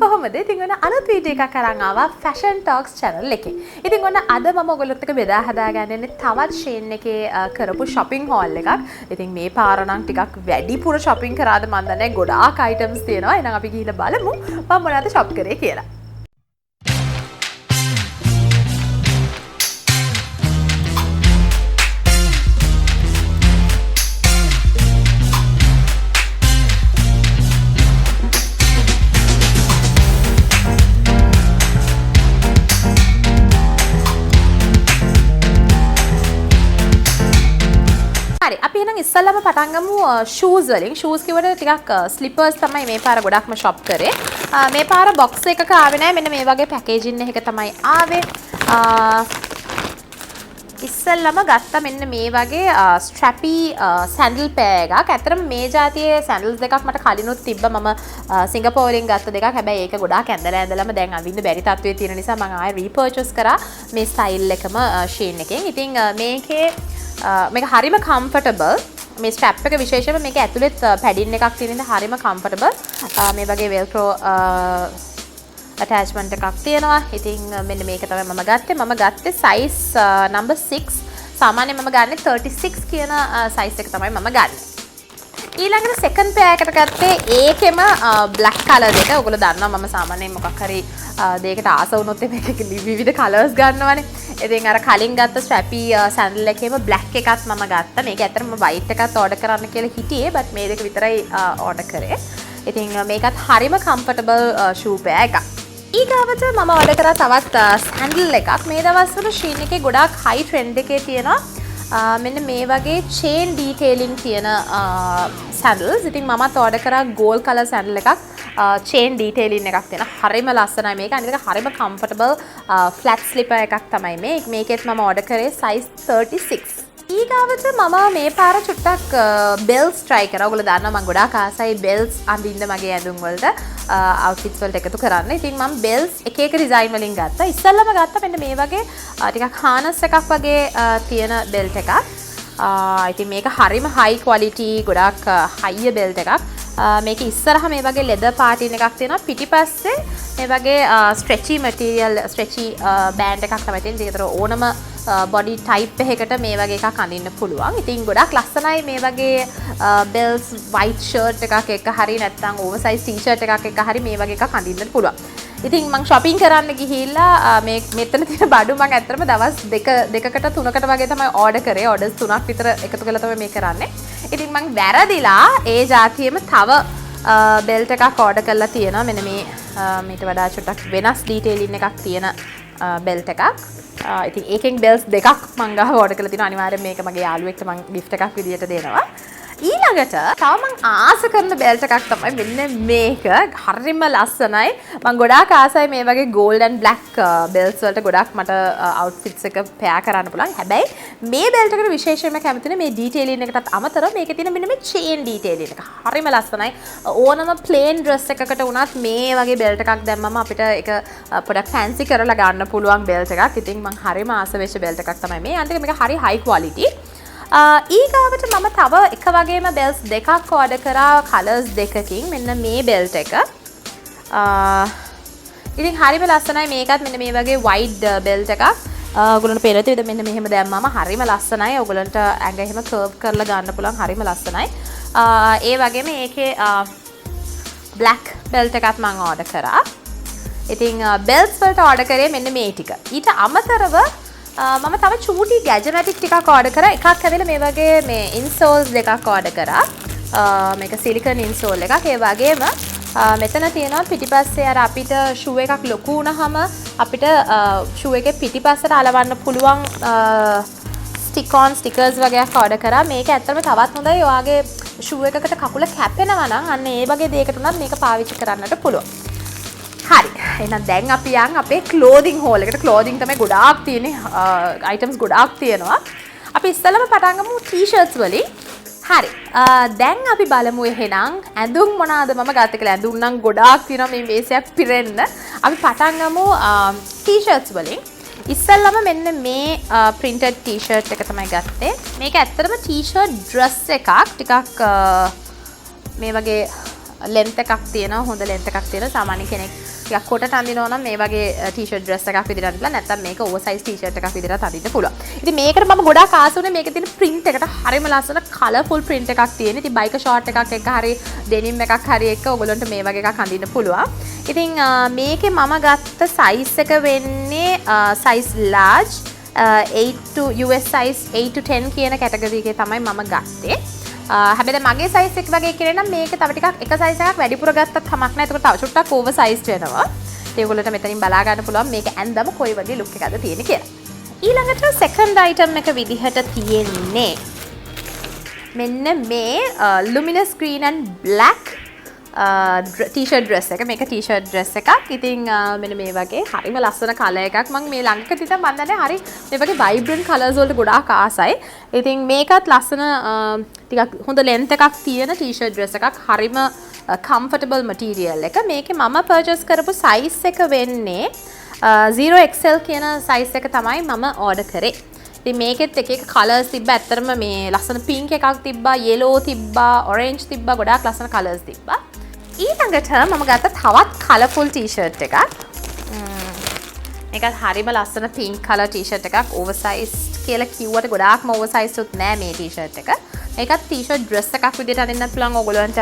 කොහොමද? ඉතින් ඔන්න අලුත් වීඩියෝ එකක් අරන් ආවා Fashion Talks channel එකේ. ඉතින් ඔන්න අද මම ඔයගොල්ලොත් එක්ක බෙදා හදාගන්න ඉන්නේ තවත් Shein එකේ කරපු shopping haul එකක්. ඉතින් මේ පාර නම් ටිකක් වැඩිපුර shopping කරාද මන් දන්නේ. ගොඩාක් items තියෙනවා. එහෙනම් අපි ගිහිල්ලා බලමු මම මොනවද shop කරේ කියලා. අපි එහෙනම් ඉස්සල්ලාම පටන් ගමු shoes වලින්. shoes කිව්වට ටිකක් slippers තමයි මේ පාර ගොඩක්ම shop කරේ. මේ පාර box එකක ආවේ නැහැ. මෙන්න මේ වගේ packaging එකක තමයි ආවේ. ඉස්සල්ලාම ගත්තා මෙන්න මේ වගේ strappy sandal pair එකක්. ඇත්තටම මේ જાතියේ sandals දෙකක් මට කලිනුත් තිබ්බා. මම සිංගප්පූරුවෙන් ගත්ත දෙකක්. හැබැයි ඒක ගොඩාක් ඇඳලාම දැන් අවින්න බැරි තත්ත්වයේ තියෙන නිසා මම ආයෙ repurchase කරා මේ style එකම Shein එකෙන්. ඉතින් මේකේ මේක හරිම comfortable. මේ strap එක විශේෂයෙන්ම මේක ඇතුලේ padding එකක් තියෙන ඉඳ හරිම comfortable. මේ වගේ velcro attachment එකක් තියෙනවා. ඉතින් මෙන්න මේක තමයි මම ගත්තේ. මම ගත්තේ size number 6. සාමාන්‍යයෙන් මම ගන්නේ 36 කියන size එක තමයි මම ගන්නේ. ඊළඟට second pair එකට ගත්තේ ඒකෙම black color එක. ඔයගොල්ලෝ දන්නවා මම සාමාන්‍යයෙන් මොකක් හරි දෙයකට ආස වුණොත් මේකේ විවිධ colors ගන්නවානේ. ඉතින් අර කලින් ගත්ත strappy sandal එකේම black එකත් මම ගත්තා. මේක ඇත්තටම white එකත් order කරන්න කියලා හිටියේ. but මේ දෙක විතරයි order කරේ. ඉතින් මේකත් හරිම comfortable shoe pair එකක්. ඊගාවට මම order කරා තවත් sandal එකක්. මේ දවස්වල Shein එකේ ගොඩාක් high trend එකේ තියෙනවා. මෙන්න මේ වගේ chain detailing තියෙන sandals. ඉතින් මමත් order කරා gold color sandal එකක්. chain detailing එකක් තියෙන. හරිම ලස්සනයි මේක. අනිත් එක හරිම comfortable flat slipper එකක් තමයි මේ. මේකෙත් මම order කරේ size 36. ඊගාවට මම මේ පාර චුට්ටක් bells try කරා. ඔයගොල්ලෝ දන්නවා මම ගොඩාක් ආසයි bells අඳින්න මගේ ඇඳුම් වලට outfits වලට එකතු කරන්න. ඉතින් මම bells එක එක design වලින් ගත්තා. ඉස්සෙල්ලාම ගත්තා මෙන්න මේ වගේ ටිකක් harness එකක් වගේ තියෙන belt එකක්. ඉතින් මේක හරිම high quality ගොඩාක් high belt එකක්. මේක ඉස්සරහා මේ වගේ leather pattern එකක් තියෙනවා. පිටිපස්සේ මේ වගේ stretchy material stretchy band එකක් තමයි තියෙන්නේ. ඒකට ඕනම body type එකකට මේ වගේ එකක් අඳින්න පුළුවන්. ඉතින් ගොඩක් ලස්සනයි මේ වගේ belts white shirt එකක් එක්ක හරි නැත්නම් oversize t-shirt එකක් එක්ක හරි මේ වගේ එකක් අඳින්න පුළුවන්. ඉතින් මම shopping කරන්න ගිහිල්ලා මේ මෙතන තියෙන බඩු මම ඇත්තටම දවස් දෙකකට තුනකට වගේ තමයි order කරේ. orders 3ක් විතර එකතු කරලා තමයි මේ කරන්නේ. ඉතින් මම වැරදිලා ඒ જાතියෙම තව belt එකක් order කරලා තියෙනවා. මෙන්න මේ මීට වඩා චුට්ටක් වෙනස් detailing එකක් තියෙන belt එකක්. ඉතින් ඒකෙන් belts දෙකක් මම ගාව order කරලා තියෙනවා. අනිවාර්යෙන් මේක මගේ යාළුවෙක්ට මම gift එකක් විදියට දෙනවා. ඊළඟට තව මං ආස කරන belt එකක් තමයි මෙන්න මේක. හරිම ලස්සනයි. මං ගොඩාක් ආසයි මේ වගේ gold and black belts වලට ගොඩාක් මට outfits එක pair කරන්න පුළුවන්. හැබැයි මේ belt එකට විශේෂයෙන්ම කැමතිනේ මේ detailing එකටත් අමතරව මේකේ තියෙන මෙන්න මේ chain detailing එක. හරිම ලස්සනයි. ඕනම plain dress එකකට වුණත් මේ වගේ belt එකක් දැම්මම අපිට ඒක පොඩක් fancy කරලා ගන්න පුළුවන් belt එකක්. ඉතින් මං හරිම ආස වෙච්ච belt එකක් තමයි මේ. අනිත් එක මේක හරි high quality. ඊගාවට මම තව එක වගේම belts දෙකක් order කරා colors දෙකකින්. මෙන්න මේ belt එක. ඉතින් හරිම ලස්සනයි මේකත් මෙන්න මේ වගේ wide belt එකක්. ඔයගොල්ලන්ට පේනවා නේද මෙන්න මෙහෙම දැම්මම හරිම ලස්සනයි. ඔයගොල්ලන්ට ඇඟ එහෙම curve කරලා ගන්න පුළුවන්. හරිම ලස්සනයි. ඒ වගේම ඒකේ black belt එකත් මම order කරා. ඉතින් belts වලට order කරේ මෙන්න මේ ටික. ඊට අමතරව මම තව චූටි ගැජමැටික් ටිකක් order කරා. එකක් ඇවිල්ලා මේ වගේ මේ insoles දෙකක් order කරා. මේක silicone insole එකක්. ඒ වගේම මෙතන තියෙනවා පිටිපස්සේ අර අපිට shoe එකක් ලොකු වුණාම අපිට shoe එකේ පිටිපස්සට අලවන්න පුළුවන් stick on stickers වගේක් order කරා. මේක ඇත්තටම තවත් හොඳයි. ඔයාගේ shoe එකකට කකුල කැපෙනවා නම් අන්න ඒ වගේ දෙයකට උනත් මේක පාවිච්චි කරන්නට පුළුවන්. හරි. එහෙනම් දැන් අපි යන් අපේ clothing haul එකට. clothing තමයි ගොඩාක් තියෙන්නේ. items ගොඩාක් තියෙනවා. අපි ඉස්සෙල්ලාම පටන් ගමු t-shirts වලින්. හරි. දැන් අපි බලමු එහෙනම් ඇඳුම් මොනවාද මම ගත්ත කියලා. ඇඳුම් නම් ගොඩාක් තියෙනවා මේ මේසයක් පිරෙන්න. අපි පටන් ගමු t-shirts වලින්. ඉස්සෙල්ලාම මෙන්න මේ printed t-shirt එක තමයි ගත්තේ. මේක ඇත්තටම t-shirt dress එකක්. ටිකක් මේ වගේ length එකක් තියෙනවා හොඳ length එකක් තියෙනවා සාමාන්‍ය කෙනෙක් ටිකක් කොටට අඳිනවා නම් මේ වගේ t-shirt dress එකක් විදිහට අඳින්න නැත්නම් මේක oversize t-shirt එකක් විදිහට අඳින්න පුළුවන්. ඉතින් මේකට මම ගොඩාක් ආස වුණේ මේකේ තියෙන print එකට හරිම ලස්සන colourful print එකක් තියෙන. ඉතින් බයික short එකක් එක්ක හරි denim එකක් හරි එක්ක ඔයගොල්ලන්ට මේ වගේ එකක් අඳින්න පුළුවන්. ඉතින් මේකේ මම ගත්ත size එක වෙන්නේ size large 8 to US size 8 to 10 කියන කැටගරි එකේ තමයි මම ගත්තේ. හැබැයි මගේ size එක වගේ කියලා නම් මේක තව ටිකක් එක size එකක් වැඩිපුර ගත්තත් කමක් නැහැ. ඒක තව චුට්ටක් oversized වෙනවා. ඒගොල්ලන්ට මෙතනින් බලා ගන්න පුළුවන් මේක ඇඳම කොයි වගේ look එකක්ද තියෙන්නේ කියලා. ඊළඟට second item එක විදිහට තියෙන්නේ මෙන්න මේ luminous green and black t-shirt dress එක. මේක t-shirt dress එකක්. ඉතින් මෙන්න මේ වගේ හරිම ලස්සන color එකක්. මම මේ ළඟට ඉතින් මම දන්නේ හරි මේ වගේ vibrant colors වලට ගොඩාක් ආසයි. ඉතින් මේකත් ලස්සන ටිකක් හොඳ length එකක් තියෙන t-shirt dress එකක්. හරිම comfortable material එක. මේකේ මම purchase කරපු size එක වෙන්නේ 0XL කියන size එක තමයි මම order කරේ. ඉතින් මේකෙත් එක එක colors තිබ්බා. ඇත්තටම මේ ලස්සන pink එකක් තිබ්බා, yellow තිබ්බා, orange තිබ්බා. ගොඩාක් ලස්සන colors තිබ්බා. ඊළඟට මම ගත්ත තවත් colourful t-shirt එකක්. මේකත් හරිම ලස්සන pink color t-shirt එකක්. oversized කියලා කිව්වට ගොඩාක්ම oversized උත් නෑ මේ t-shirt එක. මේකත් t-shirt dress එකක් විදිහට අඳින්නත් පුළුවන් ඕගොල්ලන්ට.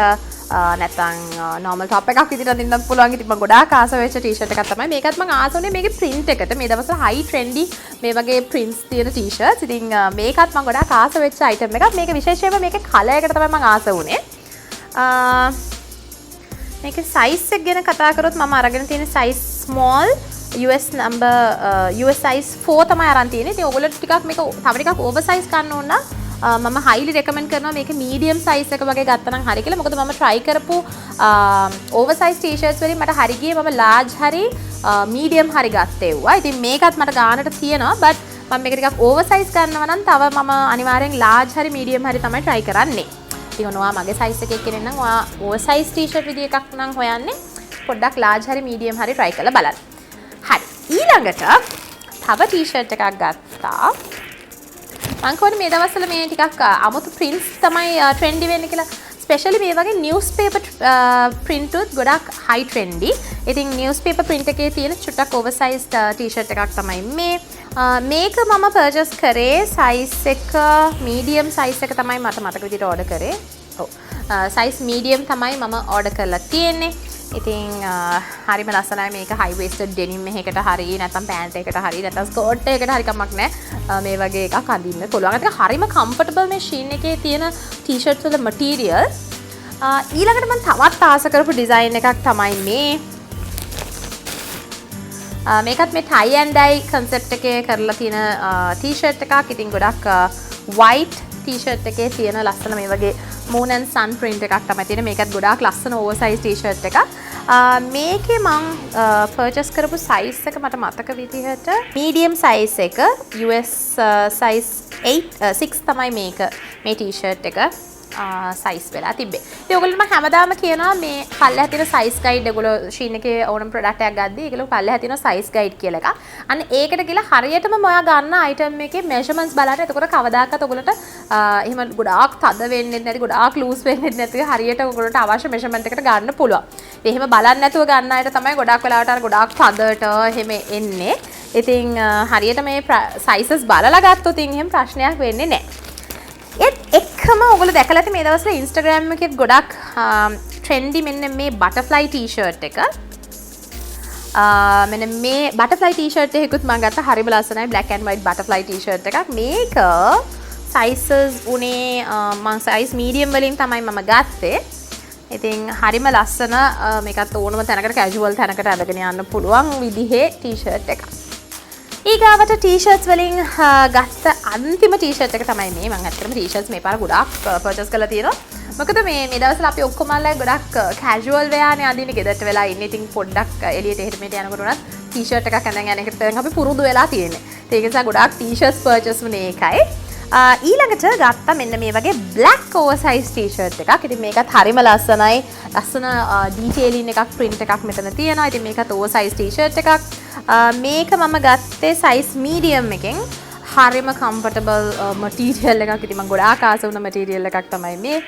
නැත්නම් normal top එකක් විදිහට අඳින්නත් පුළුවන්. ඉතින් මම ගොඩාක් ආස වෙච්ච t-shirt එකක් තමයි. මේකත් මම ආස වුණේ මේකේ print එකට. මේ දවස්වල high trendy මේ වගේ prints තියෙන t-shirts. ඉතින් මේකත් මම ගොඩාක් ආස වෙච්ච item එකක්. මේක විශේෂයෙන්ම මේකේ color එකට තමයි මම ආස වුණේ. මේකේ size එක ගැන කතා කරොත් මම අරගෙන තියෙන size small US number US size 4 තමයි අරන් තියෙන්නේ. ඉතින් ඔයගොල්ලෝ ටිකක් මේක තව ටිකක් oversize ගන්න ඕන නම් මම highly recommend කරනවා මේක medium size එක වගේ ගත්තා නම් හරි කියලා. මොකද මම try කරපු oversize t-shirts වලින් මට හරි ගියේ මම large හරි medium හරි ගත්තේව්වා. ඉතින් මේකත් මට ගානට තියෙනවා but මම මේක ටිකක් oversize ගන්නවා නම් තව මම අනිවාර්යෙන් large හරි medium හරි තමයි try කරන්නේ. ඉතින් ඔනවා මගේ size එකේ කෙනෙක් නම් ඔයා oversize t-shirt විදිහ එකක් නම් හොයන්නේ පොඩ්ඩක් large හරි medium හරි try කරලා බලන්න. හරි. ඊළඟට තව t-shirt එකක් ගත්තා. මම කියන්නේ මේ දවස්වල මේ ටිකක් අමුතු prints තමයි trendy වෙන්නේ කියලා. especially මේ වගේ newspaper print උත් ගොඩක් high trendy. ඉතින් newspaper print එකේ තියෙන චුට්ටක් oversized t-shirt එකක් තමයි මේ. මේක මම purchase කරේ size එක medium size එක තමයි මට මතක විදිහට order කරේ. ඔව්. size medium තමයි මම order කරලා තියෙන්නේ. ඉතින් හරිම ලස්සනයි මේක high waisted denim එකකට හරි නැත්නම් pant එකකට හරි නැත්නම් skirt එකකට හරි කමක් නැහැ. මේ වගේ එකක් අඳින්න පුළුවන්. ඒක හරිම comfortable මේ Shein එකේ තියෙන t-shirts වල material. ඊළඟට මම තවත් ආස කරපු design එකක් තමයි මේ. මේකත් මේ tie and dye concept එකේ කරලා තියෙන t-shirt එකක්. ඉතින් ගොඩක් white t-shirt එකේ තියෙන ලස්සන මේ වගේ moon and sun print එකක් තමයි තියෙන්නේ. මේකත් ගොඩාක් ලස්සන oversize t-shirt එකක්. මේකේ මම purchase කරපු size එක මට මතක විදිහට medium size එක US size 6 තමයි මේක මේ t-shirt එක size වෙලා තිබ්බේ. ඉතින් ඔයගොල්ලෝ මම හැමදාම කියනවා මේ පල්ලෙහා තියෙන size guide ඔයගොල්ලෝ Shein එකේ ඕනම product එකක් ගද්දී ඒගොල්ලෝ පල්ලෙහා තියෙන size guide කියලා එකක්. අන්න ඒකට ගිහලා හරියටම ඔයා ගන්න item එකේ measurements බලන්න. එතකොට කවදාකවත් ඔයගොල්ලන්ට එහෙම ගොඩාක් තද වෙන්නේ නැති ගොඩාක් loose වෙන්නේ නැති හරියට ඔයගොල්ලන්ට අවශ්‍ය measurement එකට ගන්න පුළුවන්. ඉතින් එහෙම බලන්න නැතුව ගන්න අයට තමයි ගොඩාක් වෙලාවට අර ගොඩාක් තදට එහෙම එන්නේ. ඉතින් හරියට මේ sizes බලලා ගත්තොත් එහෙම ප්‍රශ්නයක් වෙන්නේ නැහැ. ඒත් එක්කම ඔයගොල්ලෝ දැකලා ඇති මේ දවස්වල Instagram එකේ ගොඩක් trendy මෙන්න මේ butterfly t-shirt එක. මෙන්න මේ butterfly t-shirt එකකුත් මම ගත්තා. හරිම ලස්සනයි black and white butterfly t-shirt එකක්. මේක sizes උනේ මම size medium වලින් තමයි මම ගත්තේ. ඉතින් හරිම ලස්සන මේකත් ඕනම තැනකට casual තැනකට අඳගෙන යන්න පුළුවන් විදිහේ t-shirt එකක්. ඊගාවට t-shirts වලින් ගත්ත අන්තිම t-shirt එක තමයි මේ. මම ඇත්තටම t-shirts මේ පාර ගොඩාක් purchase කරලා තියෙනවා. මොකද මේ දවස්වල අපි ඔක්කොම ගොඩක් casual wear නේ අඳින්නේ ගෙදරට වෙලා ඉන්නේ. ඉතින් පොඩ්ඩක් එළියට එහෙට මෙහෙට යනකොට උනත් t-shirt එකක් අඳන් යන එකට දැන් අපි පුරුදු වෙලා තියෙන්නේ. ඒක නිසා ගොඩාක් t-shirts purchase වුණේ ඒකයි. ඊළඟට ගත්තා මෙන්න මේ වගේ black oversize t-shirt එකක්. ඉතින් මේකත් හරිම ලස්සනයි. ලස්සන detailing එකක් print එකක් මෙතන තියෙනවා. ඉතින් මේකත් oversize t-shirt එකක්. මේක මම ගත්තේ size medium එකෙන්. හරිම comfortable material එකක්. ඉතින් මම ගොඩාක් ආස වුණ material එකක් තමයි මේ.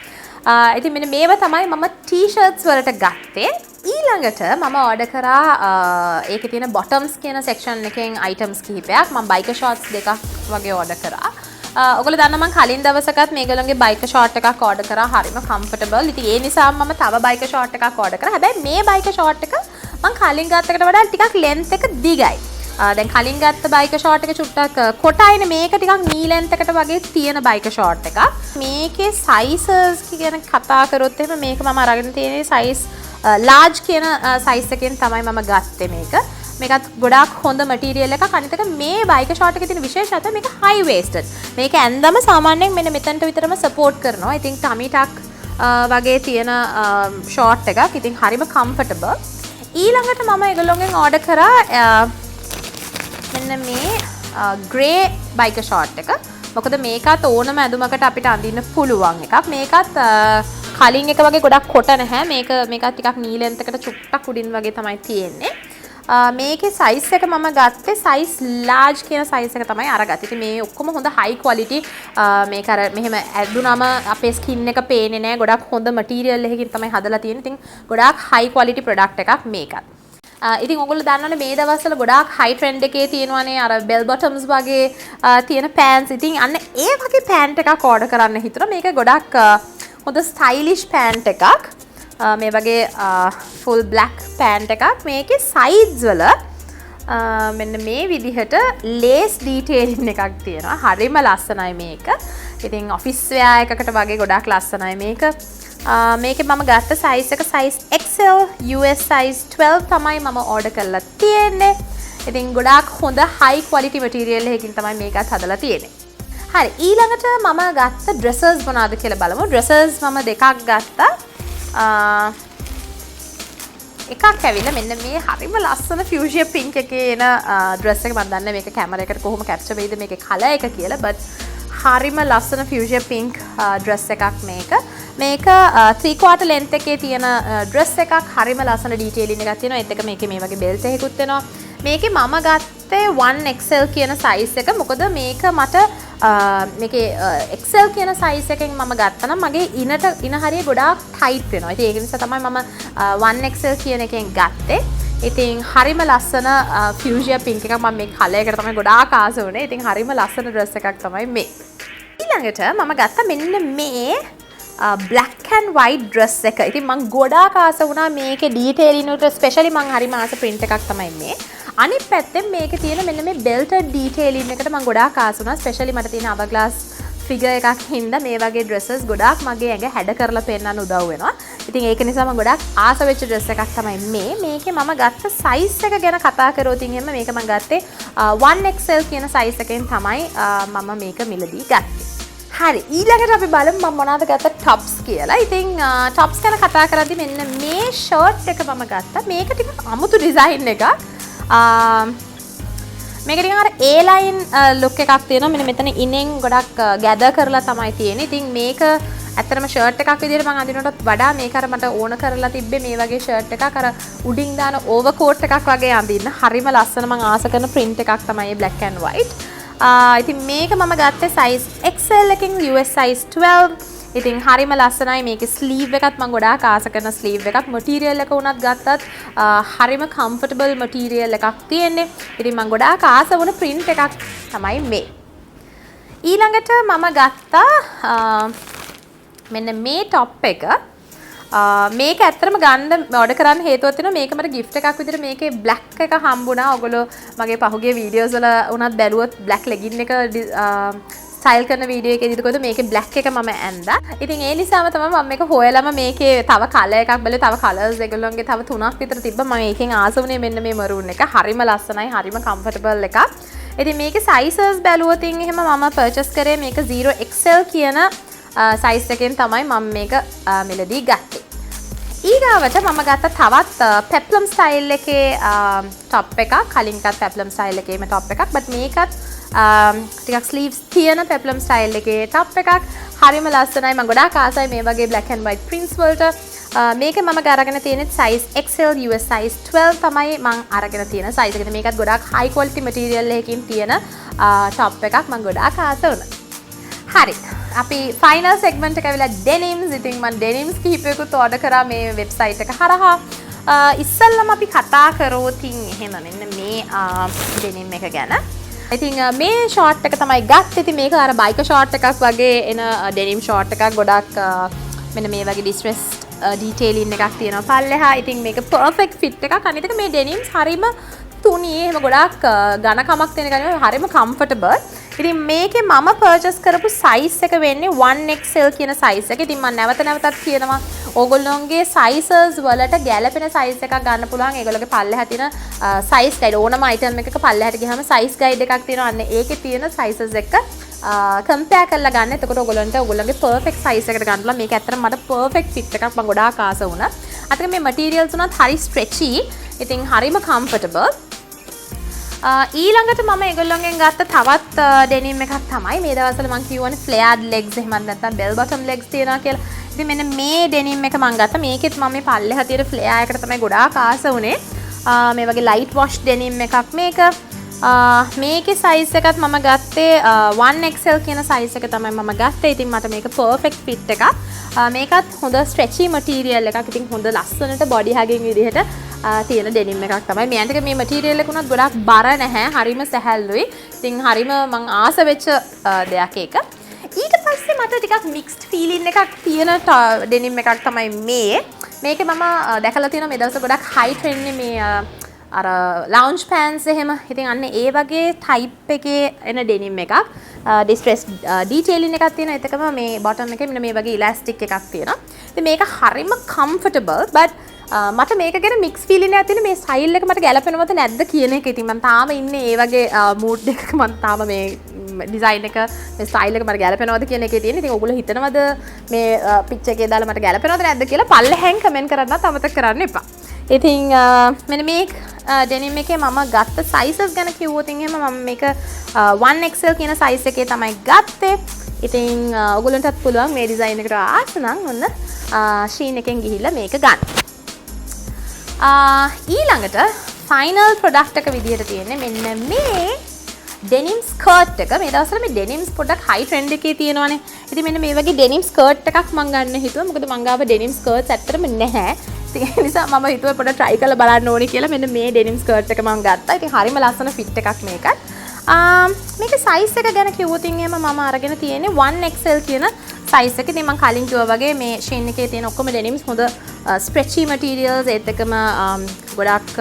ඉතින් මෙන්න මේව තමයි මම ටී-ෂර්ට්ස් වලට ගත්තේ. ඊළඟට මම ඕඩර් කරා ඒකේ තියෙන බොටම්ස් කියන සෙක්ෂන් එකෙන් අයිටම්ස් කිහිපයක්. මම බයිකර් ෂෝට්ස් දෙකක් වගේ ඕඩර් කරා. ඔයගොල්ලෝ දන්නා මම කලින් දවසකත් මේගොල්ලන්ගේ බයිකර් ෂෝට් එකක් ඕඩර් කරා. හරිම කම්ෆර්ටබල්. ඉතින් ඒ නිසා මම තව බයිකර් ෂෝට් එකක් ඕඩර් කරා. හැබැයි මේ බයිකර් ෂෝට් එක මම කලින් ගත්තකට වඩා ටිකක් ලෙන්ත් එක දිගයි. දැන් කලින් ගත්ත බයිකර් ෂෝට් එක චුට්ටක් කොටයිනේ. මේක ටිකක් නී ලෙන්ත් එකකට වගේ තියෙන බයිකර් ෂෝට් එකක්. මේකේ සයිසස් ගැන කතා කරොත් එහෙම මේක මම අරගෙන තියෙන්නේ සයිස් ලාර්ජ් කියන සයිස් එකෙන් තමයි මම ගත්තේ මේක. මේකත් ගොඩාක් හොඳ මටීරියල් එකක්. අනිත් එක මේ බයිකර් ෂෝට් එකේ තියෙන විශේෂත්වය මේක හයි වේස්ටඩ්. මේක ඇඳම සාමාන්‍යයෙන් මෙන්න මෙතනට විතරම සපෝට් කරනවා. ඉතින් ටමි ටක් වගේ තියෙන ෂෝට් එකක්. ඉතින් හරිම කම්ෆර්ටබල්. ඊළඟට මම ඒගොල්ලෝගෙන් ඕඩර් කරා මෙන්න මේ ග්‍රේ බයිකර් ෂෝට් එක. මොකද මේකත් ඕනම ඇඳුමකට අපිට අඳින්න පුළුවන් එකක්. මේකත් කලින් එක වගේ ගොඩක් කොට නැහැ. මේකත් ටිකක් නී ලෙන්ත් එකට චුට්ටක් උඩින් වගේ තමයි තියෙන්නේ. මේකේ සයිස් එක මම ගත්තේ සයිස් ලාර්ජ් කියන සයිස් එක තමයි අරගත්තේ. ඉතින් මේ ඔක්කොම හොඳ හයි ක්වොලිටි මේක අර මෙහෙම ඇදුනම අපේ ස්කින් එක පේන්නේ නැහැ. ගොඩක් හොඳ මටීරියල් එකකින් තමයි හදලා තියෙන්නේ. ඉතින් ගොඩාක් හයි ක්වොලිටි ප්‍රොඩක්ට් එකක් මේකත්. ඉතින් ඔයගොල්ලෝ දන්නවනේ මේ දවස්වල ගොඩාක් හයි ට්‍රෙන්ඩ් එකේ තියෙනවානේ අර බෙල් බොටම්ස් වගේ තියෙන පෑන්ට්ස්. ඉතින් අන්න ඒ වගේ පෑන්ට් එකක් ඕඩර් කරන්න හිතුණා. මේක ගොඩක් හොඳ ස්ටයිලිෂ් පෑන්ට් එකක්. මේ වගේ ෆුල් බ්ලැක් පෑන්ට් එකක්. මේකේ සයිඩ්ස් වල මෙන්න මේ විදිහට ලේස් ඩීටේලින් එකක් තියෙනවා. හරිම ලස්සනයි මේක. ඉතින් ඔෆිස් වෙයා එකකට වගේ ගොඩාක් ලස්සනයි මේක. මේකේ මම ගත්ත සයිස් එක සයිස් XL US size 12 තමයි මම ඕඩර් කරලා තියෙන්නේ. ඉතින් ගොඩාක් හොඳ හයි ක්වොලිටි මටීරියල් එකකින් තමයි මේකත් හදලා තියෙන්නේ. හරි, ඊළඟට මම ගත්ත ඩ්‍රෙසර්ස් මොනවද කියලා බලමු. ඩ්‍රෙසර්ස් මම දෙකක් ගත්තා. එකක් ඇවිල්ලා මෙන්න මේ හරිම ලස්සන ෆියුෂියන් පින්ක් එකේ එන ඩ්‍රෙස් එක. මම දන්නේ මේක කැමරා එකට කොහොම කැප්චර් වෙයිද මේකේ කලර් එක කියලා. බට් හරිම ලස්සන ෆියුෂියන් පින්ක් ඩ්‍රෙස් එකක් මේක. මේක 3/4 length එකේ තියෙන ඩ්‍රෙස් එකක්. හරිම ලස්සන ඩීටේලින් එකක් තියෙනවා. ඒත් එක මේකේ මේ වගේ බෙල්ට් එකකුත් එනවා. මේකේ මම ගත්තේ 1XL කියන සයිස් එක. මොකද මේක මට මේකේ XL කියන සයිස් එකෙන් මම ගත්තා නම් මගේ ඉන හරිය ගොඩාක් ටයිට් වෙනවා. ඉතින් ඒක නිසා තමයි මම 1XL කියන එකෙන් ගත්තේ. ඉතින් හරිම ලස්සන ෆියුෂියන් පින්ක් එකක්. මම මේ කලර් එකට තමයි ගොඩාක් ආස වුනේ. ඉතින් හරිම ලස්සන ඩ්‍රෙස් එකක් තමයි මේ. ඊළඟට මම ගත්තා මෙන්න මේ black and white dress එක. ඉතින් මම ගොඩාක් ආස වුණා මේකේ ඩීටේලින් වලට. ස්පෙෂලි මම හරිම ආස print එකක් තමයි මේ. අනිත් පැත්තෙන් මේකේ තියෙන මෙන්න මේ belted detailing එකට මම ගොඩාක් ආස වුණා. ස්පෙෂලි මට තියෙන hourglass figure එකක් හින්දා මේ වගේ dresses ගොඩාක් මගේ ඇඟ හැඩ කරලා පෙන්නන්න උදව් වෙනවා. ඉතින් ඒක නිසා මම ගොඩාක් ආස වෙච්ච dress එකක් තමයි මේ. මේකේ මම ගත්ත size එක ගැන කතා කරොත් එහෙම මේක මම ගත්තේ 1XL කියන size එකෙන් තමයි මම මේක මිලදී ගත්තේ. හරි, ඊළඟට අපි බලමු මම මොනවද ගත්ත tops කියලා. ඉතින් tops ගැන කතා කරද්දි මෙන්න මේ shirt එක මම ගත්තා. මේක ටිකක් අමුතු design එකක්. මේක ටිකක් අර A-line look එකක් තියෙනවා. මෙන්න මෙතන ඉනෙන් ගොඩක් gather කරලා තමයි තියෙන්නේ. ඉතින් මේක ඇත්තටම shirt එකක් විදිහට මම අඳිනකොටත් වඩා මේක අර මට ඕන කරලා තිබ්බේ මේ වගේ shirt එකක් අර උඩින් දාන overcoat එකක් වගේ අඳින්න. හරිම ලස්සන මම ආස කරන print එකක් තමයි black and white. ඉතින් මේක මම ගත්තේ size XL එකකින් US size 12. ඉතින් හරිම ලස්සනයි. මේකේ ස්ලීව් එකත් මම ගොඩාක් ආස කරන ස්ලීව් එකක්. මටීරියල් එක උනත් ගත්තත් හරිම කම්ෆර්ටබල් මටීරියල් එකක් තියෙන්නේ. ඉතින් මම ගොඩාක් ආස වුණ print එකක් තමයි මේ. ඊළඟට මම ගත්තා මෙන්න මේ top එක. මේක ඇත්තටම ගන්න ඕඩර් කරන්න හේතුවක් තියෙනවා. මේක මට gift එකක් විදිහට මේකේ black එක හම්බුණා. ඔයගොල්ලෝ මගේ පහුගිය videos වල උනත් බැලුවොත් black legging එක ස්ටයිල් කරන වීඩියෝ එකේදීද කොහොමද මේකේ black එක මම ඇඳා. ඉතින් ඒ නිසාම තමයි මම මේක හොයලාම මේකේ තව කලර් එකක් බැලුවේ. තව කලර්ස් ඒගොල්ලෝන්ගේ තව 3ක් විතර තිබ්බා. මම මේකෙන් ආස වුණේ මෙන්න මේ maroon එක. හරිම ලස්සනයි, හරිම comfortable එකක්. ඉතින් මේකේ sizes බැලුවොත් එහෙම මම purchase කරේ මේක 0XL කියන size එකෙන් තමයි මම මේක මෙලදී ගත්තේ. ඊගාවට මම ගත්ත තවත් peplum style එකේ top එකක්. කලින්කත් peplum style එකේම top එකක්. but මේකත් ටිකක් sleeves තියෙන peplum style එකේ top එකක්. හරිම ලස්සනයි. මම ගොඩාක් ආසයි මේ වගේ black and white prints වලට. මේක මම අරගෙන තියෙන්නේ size XL US size 12 තමයි මම අරගෙන තියෙන size එක. මේකත් ගොඩාක් high quality material එකකින් තියෙන top එකක්. මම ගොඩාක් ආස වුණා. හරි. අපි ෆයිනල් සෙග්මන්ට් එක ඇවිල්ලා ඩෙනිම්ස්. ඉතින් මම ඩෙනිම්ස් කිහිපයකුත් ඕඩර් කරා මේ වෙබ්සයිට් එක හරහා. ඉස්සෙල්ලම අපි කතා කරෝතින් එහෙම මෙන්න මේ ඩෙනිම් එක ගැන. ඉතින් මේ ෂෝට් එක තමයි ගත්තේ. ඉතින් මේක අර බයික ෂෝට් එකක් වගේ එන ඩෙනිම් ෂෝට් එකක්. ගොඩක් මෙන්න මේ වගේ ඩිස්ට්‍රෙස් ඩීටේලින් එකක් තියෙනවා පල්ලෙහා. ඉතින් මේක පර්ෆෙක්ට් ෆිට් එකක්. අනිත් එක මේ ඩෙනිම්ස් හරීම තුනී එහෙම ගොඩක් ඝනකමක් තියෙන ගන්නේ හරිම කම්ෆර්ටබල්. ඉතින් මේකේ මම පර්චේස් කරපු සයිස් එක වෙන්නේ 1XL කියන සයිස් එක. ඉතින් මම නැවතත් කියනවා ඕගොල්ලෝගේ සයිසස් වලට ගැළපෙන සයිස් එකක් ගන්න පුළුවන්. ඒගොල්ලෝගේ පල්ලෙහා තියෙන සයිස් ගයිඩ් ඕනම අයිටම් එකක පල්ලෙහාට ගියාම සයිස් ගයිඩ් එකක් තියෙනවා. අන්න ඒකේ තියෙන සයිසස් එක කම්පෙයාර් කරලා ගන්න. එතකොට ඕගොල්ලන්ට ඕගොල්ලන්ගේ පර්ෆෙක්ට් සයිස් එකට ගන්න පුළුවන්. මේක ඇත්තටම මට පර්ෆෙක්ට් ෆිට් එකක්. මම ගොඩාක් ආස වුණා. අතක මේ මටීරියල්ස් උනත් හරි ස්ට්‍රෙචි. ඉතින් හරිම කම්ෆර්ටබල්. ඊළඟට මම ඒගොල්ලන්ගෙන් ගත්ත තවත් ඩෙනිම් එකක් තමයි මේ දවස්වල මම කියවනේ ෆ්ලෙයර්ඩ් ලෙග්ස් එහෙමත් නැත්නම් බෙල් බොටම් ලෙග්ස් තියනවා කියලා. ඉතින් මෙන්න මේ ඩෙනිම් එක මම ගත්තා. මේකෙත් මම මේ පල්ලෙහා තියෙන ෆ්ලෙයර් එකට තමයි ගොඩාක් ආස වුණේ. මේ වගේ ලයිට් වොෂ් ඩෙනිම් එකක් මේක. මේකේ සයිස් එකත් මම ගත්තේ 1XL කියන සයිස් එක තමයි මම ගත්තේ. ඉතින් මට මේක පර්ෆෙක්ට් ෆිට් එකක්. මේකත් හොඳ ස්ට්‍රෙචි මටීරියල් එකක්. ඉතින් හොඳ ලස්සනට බොඩි හැගින් විදිහට තියෙන ඩෙනිම් එකක් තමයි. මේ අන්තික මේ මටීරියල් එක උනත් ගොඩක් බර නැහැ. හරිම සැහැල්ලුයි. ඉතින් හරිම මං ආස වෙච්ච දෙයක් ඒක. ඊට පස්සේ මට ටිකක් මික්ස්ඩ් ෆීලින් එකක් තියෙන ඩෙනිම් එකක් තමයි මේ. මේකේ මම දැකලා තියෙනවා මේ දවස්වල ගොඩක් හයි ට්‍රෙන්ඩ් මේ අර ලවුන්ජ් පෑන්ට්ස් එහෙම. ඉතින් අන්න ඒ වගේ ටයිප් එකේ එන ඩෙනිම් එකක්. ඩිස්ට්‍රෙස් ඩීටේලින් එකක් තියෙනවා. එතකම මේ බොටම් එකේ මෙන්න මේ වගේ ඉලාස්ටික් එකක් තියෙනවා. ඉතින් මේක හරිම කම්ෆර්ටබල්. බට් මට මේක ගැන මික්ස් ෆීලින් එකක් තියෙන. මේ ස්ටයිල් එක මට ගැලපෙනවද නැද්ද කියන එක. ඉතින් මම තාම ඉන්නේ ඒ වගේ මූඩ් එකක. මම තාම මේ ඩිසයින් එක මේ ස්ටයිල් එක මට ගැලපෙනවද කියන එකේ තියෙන. ඉතින් ඔයගොල්ලෝ හිතනවද මේ පික්චර් එකේ දාලා මට ගැලපෙනවද නැද්ද කියලා පල්ලෙහෙන් කමෙන්ට් කරන්නත් අමතක කරන්න එපා. ඉතින් මෙන්න මේ ඩෙනිම් එකේ මම ගත්ත සයිසස් ගැන කිව්වොත් එහෙම මම මේක 1XL කියන සයිස් එකේ තමයි ගත්තේ. ඉතින් ඔයගොල්ලන්ටත් පුළුවන් මේ ඩිසයින් එකට ආස නම් ඔන්න Shein එකෙන් ගිහිල්ලා මේක ගන්න. ඊළඟට ෆයිනල් ප්‍රොඩක්ට් එක විදිහට තියෙන්නේ මෙන්න මේ ඩෙනිම් ස්කර්ට් එක. මේ දවස්වල මේ ඩෙනිම්ස් පොඩ්ඩක් හයි ට්‍රෙන්ඩ් එකේ තියෙනවානේ. ඉතින් මෙන්න මේ වගේ ඩෙනිම් ස්කර්ට් එකක් මම ගන්න හිතුවා. මොකද මං ගාව ඩෙනිම් ස්කර්ට්ස් ඇත්තටම නැහැ. ඒ නිසා මම හිතුවා පොඩ්ඩක් try කරලා බලන්න ඕනේ කියලා මෙන්න මේ ඩෙනිම් ස්කර්ට් එක මම ගත්තා. ඉතින් හරිම ලස්සන ෆිට් එකක් මේකත්. මේකේ සයිස් එක ගැන කිව්වොත් එහෙම මම අරගෙන තියෙන්නේ 1XL කියන සයිස් එක. ඉතින් මම කලින් කිව්වා වගේ මේ Shein එකේ තියෙන ඔක්කොම ඩෙනිම්ස් හොඳ ස්ට්‍රෙචි මටීරියල්ස් ඒත් එකම ගොඩක්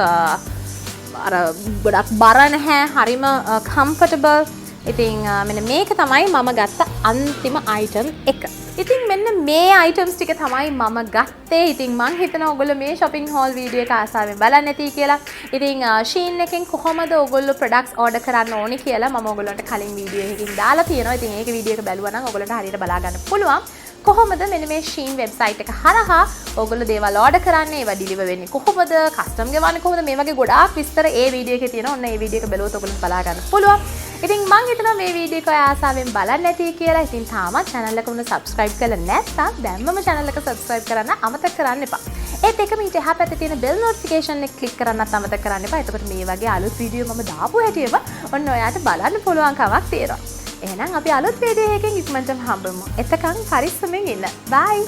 ගොඩක් බර නැහැ. හරිම කම්ෆර්ටබල්. ඉතින් මෙන්න මේක තමයි මම ගත්ත අන්තිම අයිටම් එක. ඉතින් මෙන්න මේ අයිටම්ස් ටික තමයි මම ගත්තේ. ඉතින් මං හිතනවා ඔයගොල්ලෝ මේ shopping haul වීඩියෝ එක ආසාවෙන් බලන්න ඇති කියලා. ඉතින් Shein එකෙන් කොහොමද ඔයගොල්ලෝ products order කරන්න ඕනේ කියලා මම ඔයගොල්ලන්ට කලින් වීඩියෝ එකකින් දාලා තියෙනවා. ඉතින් ඒක වීඩියෝ එක බැලුවා නම් ඔයගොල්ලන්ට හරියට බලා ගන්න පුළුවන්. කොහොමද මෙන්න මේ Shein වෙබ්සයිට් එක හරහා ඔයගොල්ලෝ දේවල් ඕඩර් කරන්නේ, ඒවා ඩිලිවර් වෙන්නේ කොහොමද, කස්ටම් ගෙවන්නේ කොහොමද, මේ වගේ ගොඩාක් විස්තර ඒ වීඩියෝ එකේ තියෙනවා. ඔන්න ඒ වීඩියෝ එක බැලුවොත් ඔයගොල්ලන්ට බලා ගන්න පුළුවන්. ඉතින් මං හිතනවා මේ වීඩියෝ එක ඔය ආසාවෙන් බලන්න ඇති කියලා. ඉතින් තාමත් channel එක උන subscribe කරලා නැත්නම් දැම්මම channel එක subscribe කරන්න අමතක කරන්න එපා. ඒත් එකම ඊට එහා පැත්තේ තියෙන bell notification එක click කරන්නත් අමතක කරන්න එපා. එතකොට මේ වගේ අලුත් වීඩියෝ මම දාපු හැටිම ඔන්න ඔයාට බලන්න පුළුවන් කමක් තියෙනවා. එහෙනම් අපි අලුත් වීඩියෝ එකකින් ඉක්මනටම හම්බෙමු. එතකන් පරිස්සමෙන් ඉන්න. bye.